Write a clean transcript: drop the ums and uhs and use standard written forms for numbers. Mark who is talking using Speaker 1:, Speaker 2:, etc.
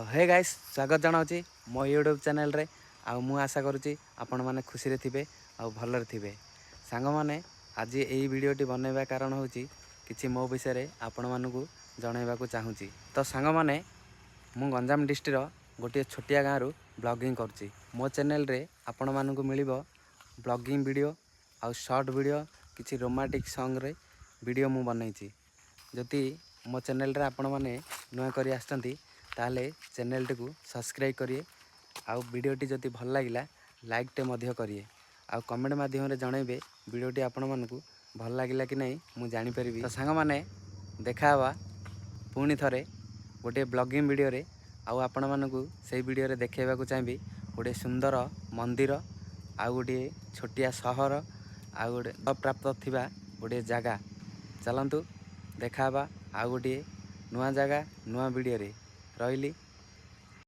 Speaker 1: Hey guys स्वागत जनावि मो YouTube channel रे मु आशा करुच्ची आपण मैंने खुशी थे भलर थे सांग मैंने आज यही वीडियोटी बनैबा कारण हूँ कि मो विषय आपण मानू जनवाक चाहूँगी। तो सांग मैंने मु गंजाम डिस्ट्रिक्ट गोटे छोटिया गाँव ब्लॉगिंग करुच्ची। मो चैनल रे आपण मानू मिल ब्लॉगिंग वीडियो आउ शॉर्ट वीडियो किसी रोमांटिक सॉन्ग रे वीडियो मु बनई। जदि मो चैनल रे आपण मैंने नुआ करी आछंती ताले चैनल टी को सब्सक्राइब करिए आउ वीडियोटी जदि भल लगिला लाइक टे मध्य करिए आउ कमेंट माध्यम रे जणाइबे वीडियोटी आपण मानकू भल लागिला कि नहीं मु जानि परिबी। तो सांग माने देखा हवा पुणी थरे गोटे ब्लॉगिंग वीडियो रे आउ आपण मानकू से वीडियो रे देखेबा को चाहबी गोटे सुंदर मंदिर आउ गोटे छोटिया सहर आउ गोटे अप्राप्त थिबा गोटे जगह चलंतु देखा हवा आउ गोटे नुआ जगह नुआ वीडियो रे रही।